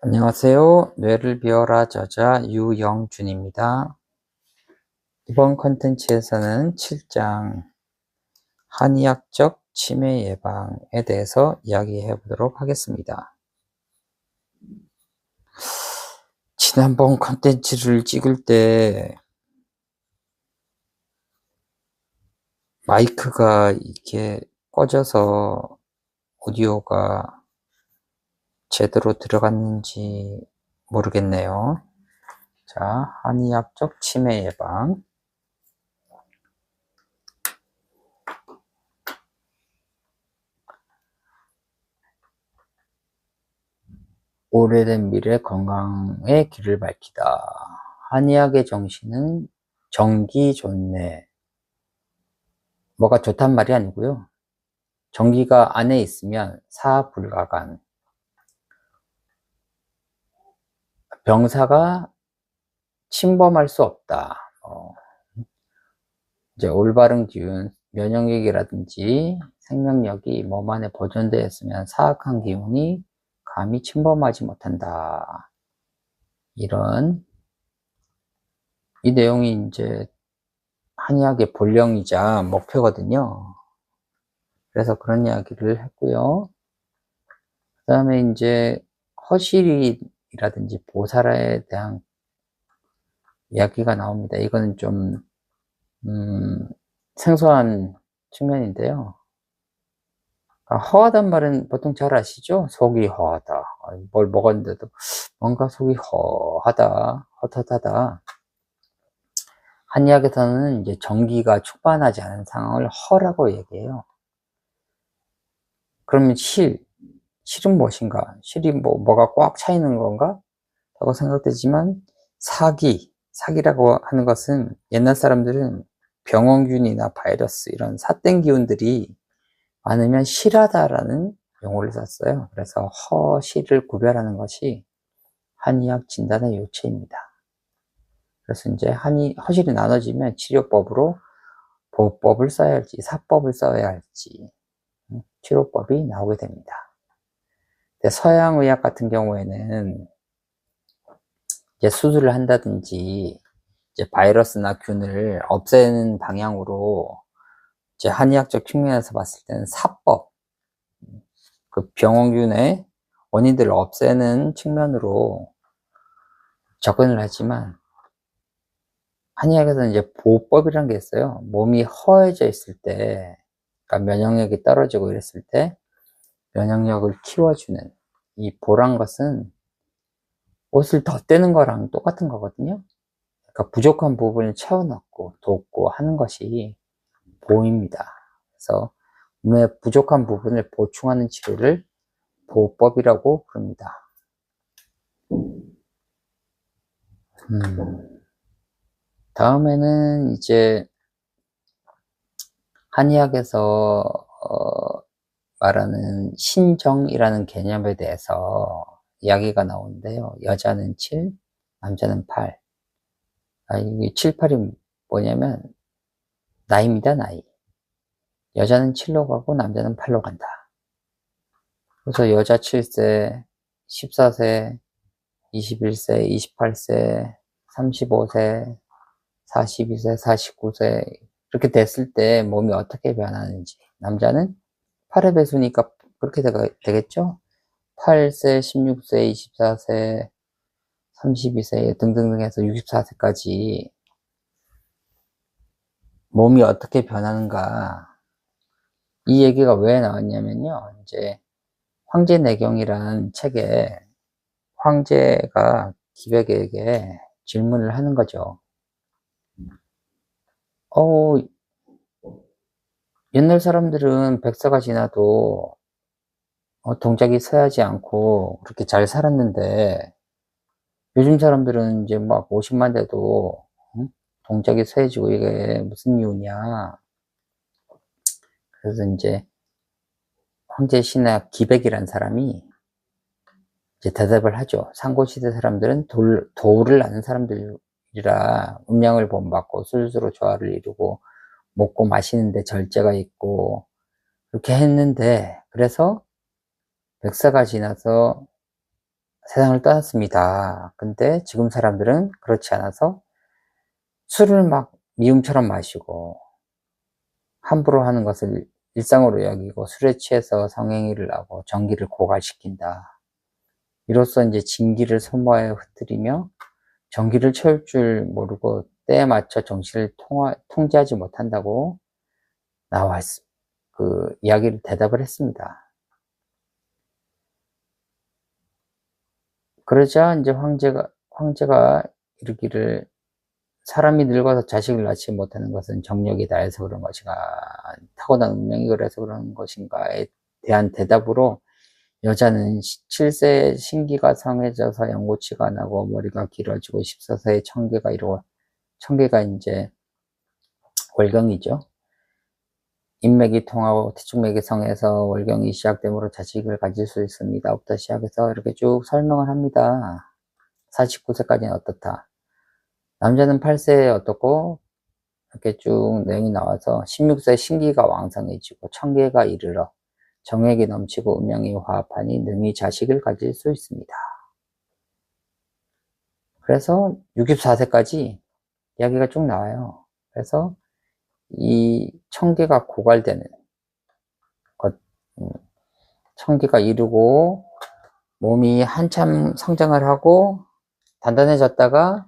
안녕하세요. 뇌를 비워라 저자 유영준입니다. 이번 컨텐츠에서는 7장 한의학적 치매 예방에 대해서 이야기해 보도록 하겠습니다. 지난번 컨텐츠를 찍을 때 마이크가 이렇게 꺼져서 오디오가 제대로 들어갔는지 모르겠네요. 자, 한의학적 치매 예방. 오래된 미래 건강의 길을 밝히다. 한의학의 정신은 정기 좋네. 뭐가 좋단 말이 아니고요. 정기가 안에 있으면 사불가간. 병사가 침범할 수 없다. 이제 올바른 기운, 면역력이라든지 생명력이 몸 안에 보존되어 있으면 사악한 기운이 감히 침범하지 못한다. 이런 이 내용이 이제 한의학의 본령이자 목표거든요. 그래서 그런 이야기를 했고요. 그 다음에 이제 허실이라든지 보살에 대한 이야기가 나옵니다. 이거는 좀 생소한 측면인데요. 허하단 말은 보통 잘 아시죠? 속이 허하다. 뭘 먹었는데도 뭔가 속이 허하다, 헛헛하다. 한의학에서는 이제 정기가 충만하지 않은 상황을 허라고 얘기해요. 그러면 실은 무엇인가? 실이 뭐가 꽉 차 있는 건가? 라고 생각되지만, 사기라고 하는 것은 옛날 사람들은 병원균이나 바이러스, 이런 사땡 기운들이 많으면 실하다라는 용어를 썼어요. 그래서 허실을 구별하는 것이 한의학 진단의 요체입니다. 그래서 이제 허실이 나눠지면 치료법으로 보호법을 써야 할지, 사법을 써야 할지, 치료법이 나오게 됩니다. 서양 의학 같은 경우에는 이제 수술을 한다든지 이제 바이러스나 균을 없애는 방향으로 이제 한의학적 측면에서 봤을 때는 사법, 그 병원균의 원인들을 없애는 측면으로 접근을 하지만 한의학에서는 이제 보호법이라는 게 있어요. 몸이 허해져 있을 때, 그러니까 면역력이 떨어지고 이랬을 때 면역력을 키워주는 이 보란 것은 옷을 덧대는 거랑 똑같은 거거든요. 그러니까 부족한 부분을 채워넣고 돕고 하는 것이 보호입니다. 그래서 몸의 부족한 부분을 보충하는 치료를 보호법이라고 부릅니다. 다음에는 이제 한의학에서 말하는 신정이라는 개념에 대해서 이야기가 나오는데요. 여자는 7, 남자는 8. 이게 7, 8이 뭐냐면 나이입니다, 나이. 여자는 7로 가고 남자는 8로 간다. 그래서 여자 7세, 14세, 21세, 28세, 35세, 42세, 49세 이렇게 됐을 때 몸이 어떻게 변하는지. 남자는 8의 배수니까 그렇게 되겠죠? 8세, 16세, 24세, 32세 등등등 해서 64세까지 몸이 어떻게 변하는가. 이 얘기가 왜 나왔냐면요. 이제 황제내경이라는 책에 황제가 기백에게 질문을 하는 거죠. 옛날 사람들은 백사가 지나도 동작이 서야지 않고 그렇게 잘 살았는데 요즘 사람들은 이제 막 50만 돼도 동작이 서해지고 이게 무슨 이유냐. 그래서 이제 황제신하 기백이라는 사람이 이제 대답을 하죠. 상고시대 사람들은 도를 아는 사람들이라 음양을 본받고 술수로 조화를 이루고 먹고 마시는데 절제가 있고 그렇게 했는데 그래서 백사가 지나서 세상을 떠났습니다. 근데 지금 사람들은 그렇지 않아서 술을 막 미움처럼 마시고 함부로 하는 것을 일상으로 여기고 술에 취해서 성행위를 하고 정기를 고갈시킨다. 이로써 이제 진기를 소모하여 흩뜨리며 정기를 채울 줄 모르고 때에 맞춰 정신을 통제하지 못한다고 그 이야기를 대답을 했습니다. 그러자 이제 황제가 이르기를 사람이 늙어서 자식을 낳지 못하는 것은 정력이 다해서 그런 것인가, 타고난 운명이 그래서 그런 것인가에 대한 대답으로 여자는 7세에 신기가 성해져서 연고치가 나고 머리가 길어지고 14세에 청계가 이루고, 청계가 이제 월경이죠. 인맥이 통하고 태축맥이 성해서 월경이 시작되므로 자식을 가질 수 있습니다. 부터 시작해서 이렇게 쭉 설명을 합니다. 49세까지는 어떻다. 남자는 8세에 어떻고 이렇게 쭉 내용이 나와서 16세 신기가 왕성해지고 청계가 이르러 정액이 넘치고 음양이 화합하니 능히 자식을 가질 수 있습니다. 그래서 64세까지 이야기가 쭉 나와요. 그래서 이 청계가 고갈되는 것, 청계가 이르고 몸이 한참 성장을 하고 단단해졌다가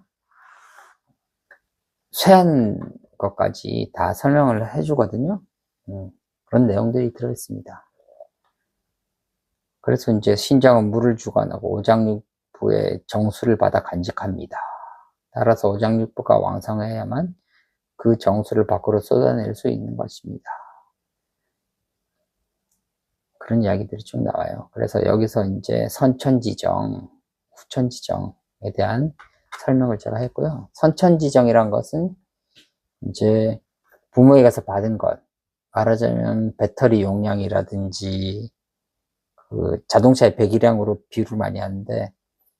쇠하는 것까지 다 설명을 해주거든요. 그런 내용들이 들어있습니다. 그래서 이제 신장은 물을 주관하고 오장육부의 정수를 받아 간직합니다. 따라서 오장육부가 왕성해야만 그 정수를 밖으로 쏟아낼 수 있는 것입니다. 그런 이야기들이 쭉 나와요. 그래서 여기서 이제 선천지정, 후천지정에 대한 설명을 제가 했고요. 선천지정이란 것은 이제 부모에 가서 받은 것, 말하자면 배터리 용량이라든지 그 자동차의 배기량으로 비유를 많이 하는데,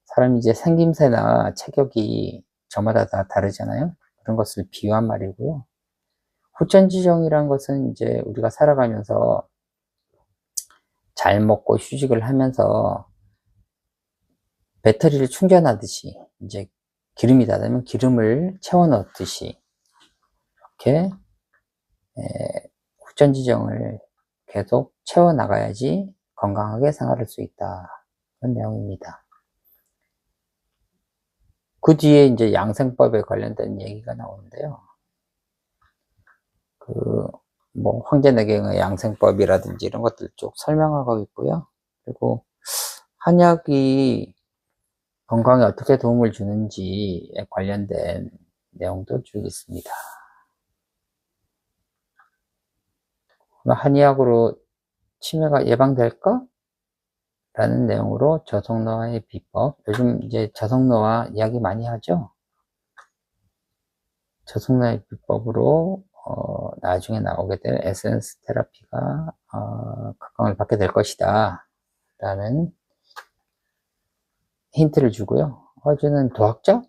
사람이 이제 생김새나 체격이 저마다 다 다르잖아요. 그런 것을 비유한 말이고요. 후천지정이란 것은 이제 우리가 살아가면서 잘 먹고 휴식을 하면서 배터리를 충전하듯이 이제 기름이 닿으면 기름을 채워 넣듯이 이렇게 후천지정을 계속 채워 나가야지 건강하게 생활할 수 있다. 그런 내용입니다. 그 뒤에 이제 양생법에 관련된 얘기가 나오는데요. 뭐 황제내경의 양생법이라든지 이런 것들 쭉 설명하고 있고요. 그리고 한약이 건강에 어떻게 도움을 주는지에 관련된 내용도 쭉 있습니다. 한의학으로 치매가 예방될까? 라는 내용으로 저속노화의 비법. 요즘 이제 저속노화 이야기 많이 하죠? 저속노화의 비법으로 나중에 나오게 될 에센스 테라피가 각광을 받게 될 것이다 라는 힌트를 주고요. 허즈는 도학자?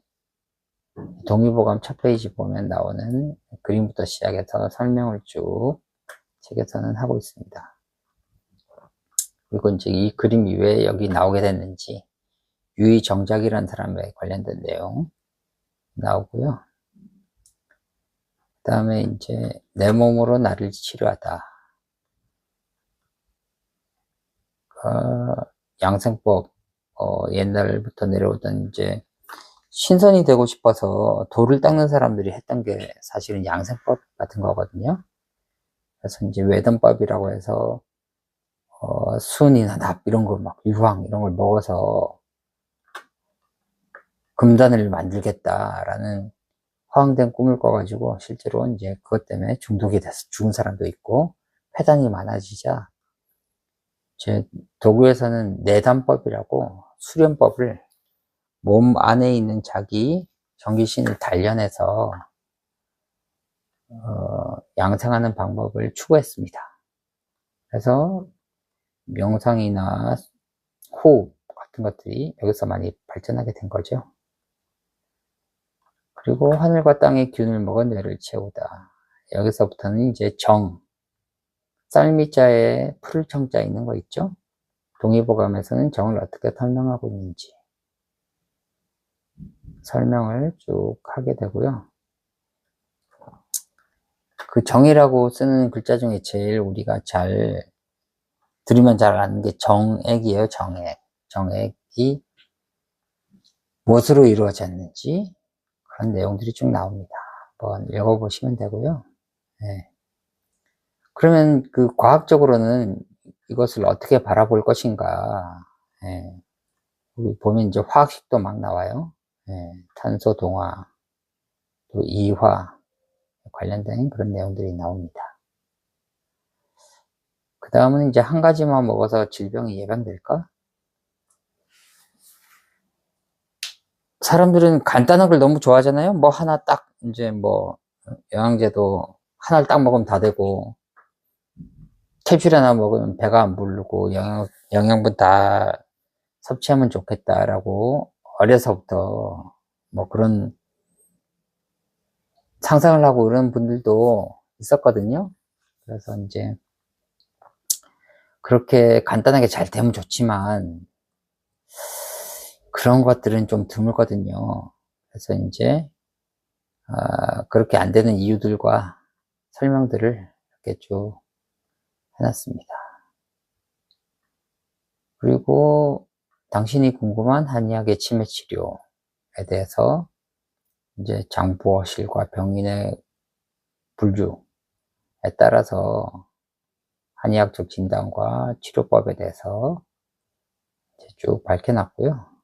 동의보감 첫 페이지 보면 나오는 그림부터 시작해서 설명을 쭉 책에서는 하고 있습니다. 그리고 이제 이 그림 이외에 여기 나오게 됐는지 유의정작이라는 사람에 관련된 내용 나오고요. 그 다음에 이제 내 몸으로 나를 치료하다. 양생법, 옛날부터 내려오던 이제 신선이 되고 싶어서 돌을 닦는 사람들이 했던 게 사실은 양생법 같은 거거든요. 그래서 이제 외던법이라고 해서 순이나 납 이런 걸 막 유황 이런 걸 먹어서 금단을 만들겠다라는 허황된 꿈을 꿔가지고 실제로 이제 그것 때문에 중독이 돼서 죽은 사람도 있고 폐단이 많아지자 제 도구에서는 내단법이라고 수련법을 몸 안에 있는 자기 전기신을 단련해서 양성하는 방법을 추구했습니다. 그래서 명상이나 호흡 같은 것들이 여기서 많이 발전하게 된 거죠. 그리고 하늘과 땅의 균을 먹어 뇌를 채우다. 여기서부터는 이제 쌀미자에 풀 청자 있는 거 있죠? 동의보감에서는 정을 어떻게 설명하고 있는지 설명을 쭉 하게 되고요. 그 정이라고 쓰는 글자 중에 제일 우리가 잘 들으면 잘 아는 게 정액이에요. 정액. 정액이 무엇으로 이루어졌는지 그런 내용들이 쭉 나옵니다. 한번 읽어보시면 되고요. 네. 그러면 그 과학적으로는 이것을 어떻게 바라볼 것인가. 네. 여기 보면 이제 화학식도 막 나와요. 네. 탄소 동화, 또 이화 관련된 그런 내용들이 나옵니다. 그 다음은 이제 한 가지만 먹어서 질병이 예방될까? 사람들은 간단한 걸 너무 좋아하잖아요. 뭐 하나 딱 이제 뭐 영양제도 하나를 딱 먹으면 다 되고 캡슐 하나 먹으면 배가 안 부르고 영양분 다 섭취하면 좋겠다라고 어려서부터 뭐 그런 상상을 하고 그런 분들도 있었거든요. 그래서 이제 그렇게 간단하게 잘 되면 좋지만 그런 것들은 좀 드물거든요. 그래서 이제 그렇게 안 되는 이유들과 설명들을 이렇게 쭉 해놨습니다. 그리고 당신이 궁금한 한의학의 치매 치료에 대해서 이제 장부허실과 병인의 분류에 따라서 한의학적 진단과 치료법에 대해서 이제 쭉 밝혀놨고요.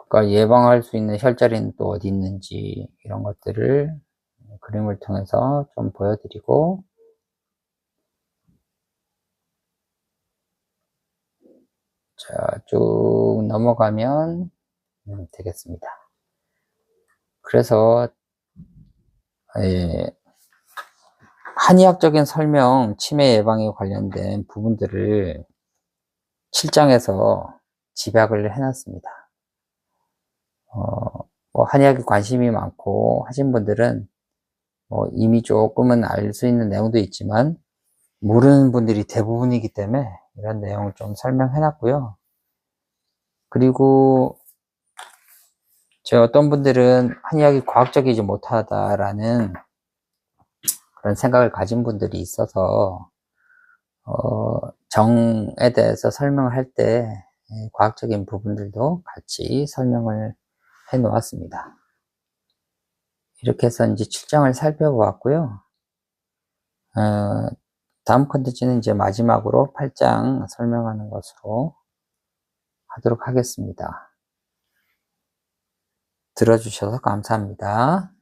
그러니까 예방할 수 있는 혈자리는 또 어디 있는지 이런 것들을 그림을 통해서 좀 보여드리고 자, 쭉 넘어가면 되겠습니다. 그래서 한의학적인 설명, 치매 예방에 관련된 부분들을 7장에서 집약을 해놨습니다. 뭐 한의학에 관심이 많고 하신 분들은 뭐 이미 조금은 알 수 있는 내용도 있지만 모르는 분들이 대부분이기 때문에 이런 내용을 좀 설명해놨고요. 그리고 제 어떤 분들은 한의학이 과학적이지 못하다라는 그런 생각을 가진 분들이 있어서 정에 대해서 설명을 할 때 과학적인 부분들도 같이 설명을 해 놓았습니다. 이렇게 해서 이제 7장을 살펴보았고요. 다음 컨텐츠는 이제 마지막으로 8장 설명하는 것으로 하도록 하겠습니다. 들어주셔서 감사합니다.